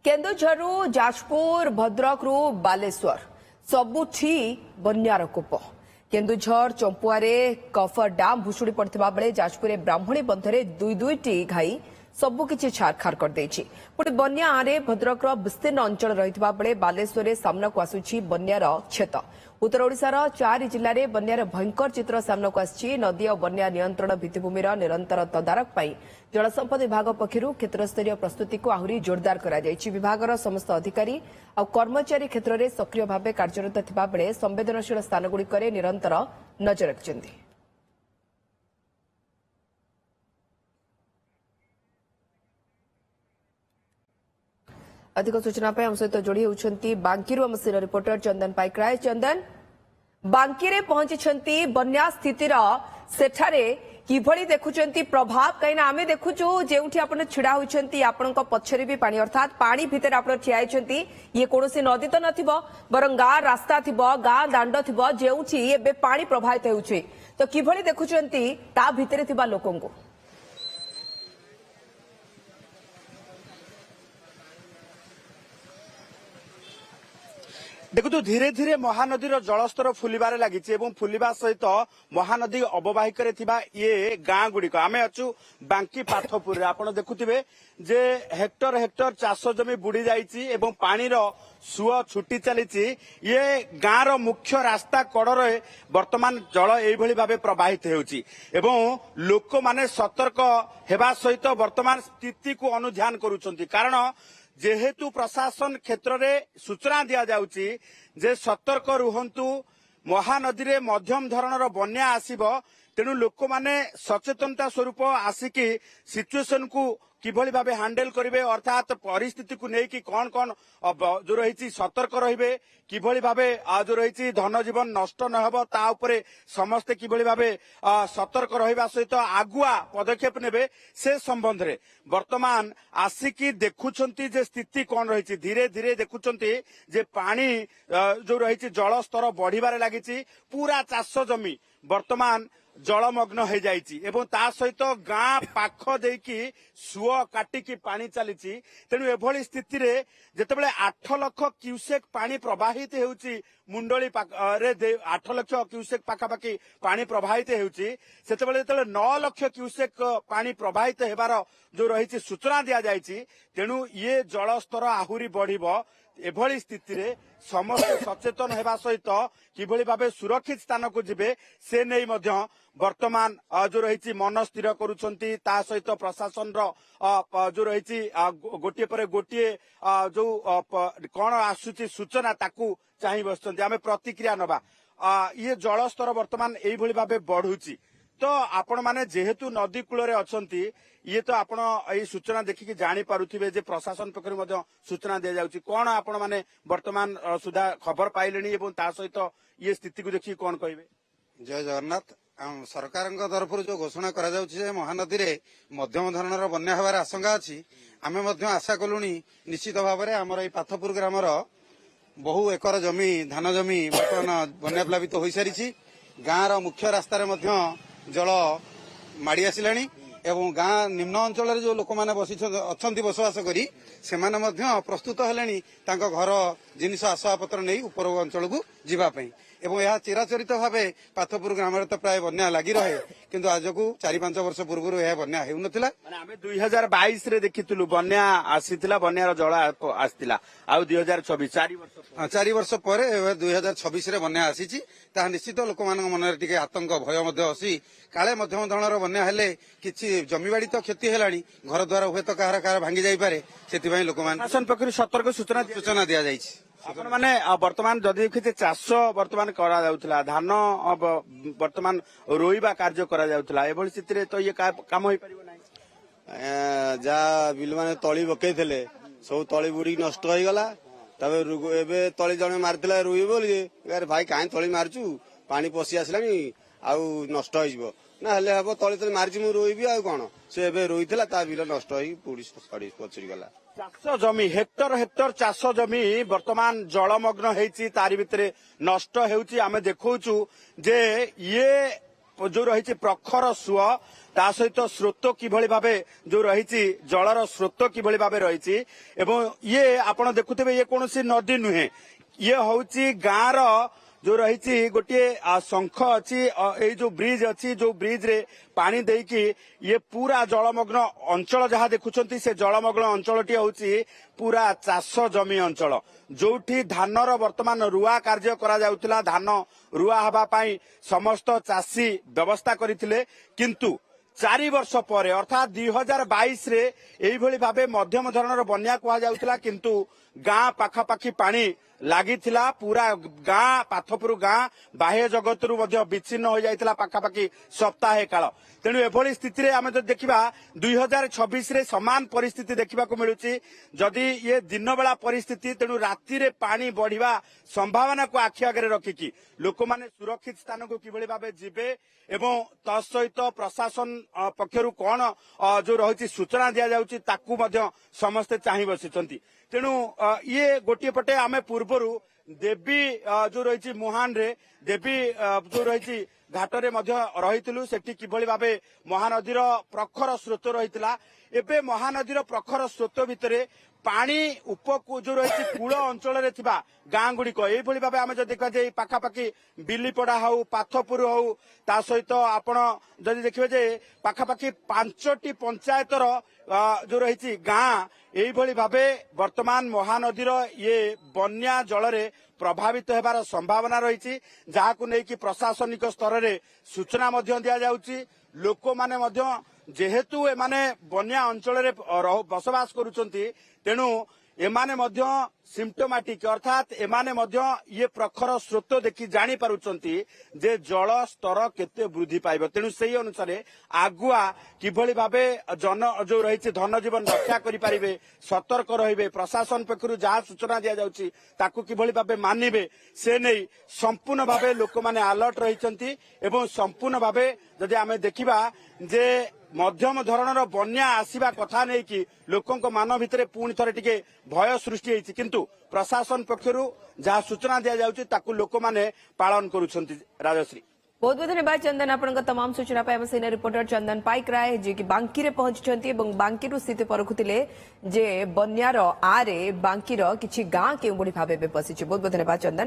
केन्दुझरु जाजपुर भद्रकरू बालेश्वर सबुठी बन्यार कूप केन्दुझर चंपुआरे कफर डाम भुशुड़ी पड़ता बेले जाजपुर ब्राह्मणी बंधरे दुईटी घाई सबुकिछि छारखार करदेछि पुणी बन्या आरे भद्रकर विस्तीर्ण अंचल रहितबा बेले बालेश्वर सामना को आसुछि बन्यार क्षत उत्तर ओडिशार 4 जिल्लार बन्यार भयंकर चित्र सामना को आछि नदी और बन्या नियंत्रण भित्तिभूमिर निरंतर तदारक पाई जलसंपद विभाग पक्षरु क्षेत्रस्तरीय प्रस्तुति को आहुरी जोरदार करा जायछि विभागर समस्त अधिकारी और कर्मचारी क्षेत्र में सक्रिय भाव कार्यरत थिबा बेले संवेदनशील स्थानगुड़िकरे निरंतर नजर रखिछन्ति। अधिक सूचना हम सहित जोड़ी होती बांकीरू आम सिर रिपोर्टर चंदन पाइकराय। चंदन, बांकी पहुंची बन्या स्थितिर सेठारे किभली देखुंट प्रभाव कहीं आम देखुचु जो आप छिड़ा होती आपण पछरे भी पानी अर्थात पानी भितर आप ठिया ये कौन नदी तो न बरं गाँ रास्ता थी गाँ दांड थी जो पानी प्रभावित हो तो किभली देखुंट ता भितर थिबा लोकंकु देखु धीरे धीरे महानदीर जलस्तर फुलिबारे लागिछि एवं फुलिबा सहित महानदी अववाहिक ये गाँ गुड़िक आम अच्छु बांकी पाथपुर आपण देखुथिबे जे हेक्टर हेक्टर चाष जमी बुड़ी जाइछि एवं पानीर सुअ छुटी चलीछि ये गाँर मुख्य रास्ता कड़े वर्तमान जल एभली भाबे प्रवाहित हेउछि एवं लोक माने सतर्क हेबा सहित वर्तमान स्थिति को अनुध्यान करूछन्ति कारण जेहेतु प्रशासन क्षेत्र में सूचना दि जाउछि जे सतर्क रुहंतु महानदी रे मध्यम धरणर बन्या आसीबो तेणु लोक माने सचेतनता स्वरूप आसिकी सिचुएशन को किभली भाबे हैंडल करिवे अर्थात परिस्थिति को नेकी कौन कौन जो रही सतर्क रहिबे किभली भाबे जो रही धन जीवन नष्ट न हेबो ता उपरे समस्ते किभली भाबे सतर्क रहिबा सहित आगुआ पदक्षेप नेबे से संबंध रे वर्तमान आसिकी देखुछंती जे स्थिति कौन रही धीरे धीरे देखुछंती जे पानी जो रही जल स्तर बढ़िबारे लागिछि पूरा चाष जमी वर्तमान जलमग्न हो जाइछि एवं ता सहित गाँ पाख देकी सुअ काटिकी पानी चलीछि तेणु एभली स्थिति रे जेतेबेले 8 लाख क्यूसेक पानी प्रवाहित हेउछि मुंडली रे 8 लाख क्यूसेक पाखापाखि पानी प्रवाहित हेउछि सेतेबेले जेतेबेले 9 लाख क्यूसेक पानी प्रवाहित हेबार जो रही सूचना दि जाइछि तेणु ये जलस्तर आहुरी बढ़िबो एभली स्थिति रे समस्त सचेतन हेबा सहित किभली भाबे सुरक्षित स्थान को जिबे से नै मध्य वर्तमान जो रही मन स्थिर करुछंती ता सहित प्रशासन जो रही गोटे पर गोटे जो कौन आसुची सूचना ताकू चाहि बसचंती आमे प्रतिक्रिया नबा ये जलस्तर वर्तमान एई भली भाबे बढ़ुची तो आपण माने जेहेतु नदी कूल अच्छी ये तो आपण ये सूचना देखिकी जानी पारुथिबे जे प्रशासन पक्षरु मध्य सूचना दिया जाउची कोन आपण माने वर्तमान सुधा खबर पाइलेनी एवं ता सहित ये स्थिति को देखि कोन कहिबे। जय जगन्नाथ सरकार तरफ जो घोषणा करा जाउची जे महानदी रे मध्यम धरणर बन्या होबार आशंका अछि आमे मध्य आशा कलुनी निश्चित भाव में आमर ए पाथपुर ग्रामर बहु एकर जमी धान जमी वर्तमान बन्या प्लावित हो सारी गाँव मुख्य रास्तार मध्य जल माड़ी आसिलानी एवं गाँ निम्न अंचल जो लोक मैंने अच्छा बसवास करी से प्रस्तुत हेलेनी घर जिनिस आसवाबपत्र नहीं उपर अंचल को जीवाई एवं यह चिराचरित भाव पाथपुर ग्राम तो प्राय बन्या लगी रहे किंतु आज को 4-5 वर्ष पूर्व यह बन्या होउनथिला 2022 रे देखितलु बन्या आसीथिला बन्यार जल आसीथिला आ 2024 4 वर्ष पर 2026 रे बन्या आसीची ता निश्चित लोक मान मन रे टिके आतंक भय मध्ये आसी काले मध्यम धरणर बन्या हेले किछि जमीबाड़ी तो क्षति हेलानी घर द्वार हुए तो कहार भांगी जाई पारे सेति भाई लोक मान शासन पक्षरु सतर्क सूचना दिया जाइछि आपण माने वर्तमान जदि किछि चाष वर्तमान करा जाउथला धान वर्तमान रोइबा कार्य करा जाउथला एभली स्थिति रे तो ये काम होई परिबो नै जा बिल माने तळी बकेइथिले सब तळी बुडी नष्ट होई गला तबे एबे तळी जणे मारथिला रुई बोली यार भाई काहे तळी मारचू पानी पसी आसलानी आउ नष्ट होइबो ना हले हबो तळी तळी मारची मु रोइबी आ कोन से एबे रोइथिला ता बिल नष्ट होई पुडी सड़ी पचरी गला चाष जमी हेक्टर हेक्टर चाष जमी वर्तमान जलमग्न हेछि तारि भितरे नष्ट हेउछि आमे देखौछु जे ये जो रही प्रखर सुଅ ता सहित स्रोत किभଳି भाबे जो रही जलर स्रोत किभଳି भाबे रही एवं ये आपण देखुथिबे ये कोनोसी नदी नुहे ये होउची गाँर जो रही गोटे शंख अच्छी ये जो ब्रिज अच्छी जो ब्रिज रे पानी देकी ये पूरा जलमग्न अंचल जहाँ देखुंत से जलमग्न अंचलटी हूँ पूरा चाष जमी अंचल जोठी धानर वर्तमान रुआ कार्य करा जाउतिला धान रुआ हवा पाई समस्त चाषी व्यवस्था करथिले किंतु 4 वर्ष पर अर्थात 2022 रे एही भली भाबे मध्यम धरणर बन्या कुहा जाउतिला किंतु गाँ पाखापाखि पानी लागिथिला पूरा गाँ पाथपुर गाँ बाह्य जगतरू मध्य विच्छिन्न हो जाइतिला पाखापाखि सप्ताह काल तेणु एभली स्थिति रे आमे तो देखिबा 2026 रे समान परिस्थिति देखिबा को मिलुची जदि ये दिन बेला परिस्थिति तेणु राति रे पानी बढ़िबा संभावना को आखि आगे रखिकी लोक माने सुरक्षित स्थान को किभली भाबे जिबे एवं तत्सहित प्रशासन पक्षरु कोन जो रही सूचना दिया जाउची ताकू मध्य समस्ते चाहि बसिचंती तेणु ये गोटे पटे आमे पूर्वरु देवी जो रही मुहान रे देवी जो रही घाटरे रही सेठी किभली भाबे महानदीर प्रखर स्रोत रही एबे महानदीर प्रखर स्रोत भितरे पानी उपकू जो रही कूल अंचल गाँ गुड़िक यही भाव आम जो देखा जाए पाखापाखि बिलीपड़ा हौ पाथपुर हौ ता सहित आपण जदि देखिए जे पाखापाखि 5टी पंचायतर जो रही गाँ यही भाव वर्तमान महानदीर ये बन्या जल रे प्रभावित होबार संभावना रही जहां नहीं प्रशासनिक स्तर रे सूचना दिया जाउची लोक माने जेहेतु एमाने बन्या अंचल रे बसवास करुचंती तेणु एमाने सिम्पटोमेटिक अर्थात एमाने ये प्रखर स्रोत देखि जानी पारुचंती जे जल स्तर केते वृद्धि पाइब तेणु सेही अनुसार आगुआ किभली भाबे जन जो रही धन जीवन रक्षा करि पारिबे सतर्क रहिबे प्रशासन पक्षरु जहाँ सूचना दिया जाउची ताकू किभली भाबे मानिबे से नहीं संपूर्ण भाबे लोक माने अलर्ट रहिचंती एवं संपूर्ण भाबे जदि आमे देखिबा जे मध्यम धरणर बन्या आसीबा कथा नहीं कि लोकंक मान भितरे पुणी थरे टिके भय सृष्टि होईछि किंतु प्रशासन पक्षरु जहाँ सूचना दिया जाउछि ताकू लोक माने पालन करूछंती राजश्री बहुत बहुत धन्यवाद चंदन आपन तमाम सूचना पाए सीनियर रिपोर्टर चंदन पाइक राय जे कि बांकी पहुंची बांकी स्थिति परखुले जे बन्यार आरे बांकीर किछि गाँ केउ भाव बसिछि बहुत बहुत धन्यवाद चंदन।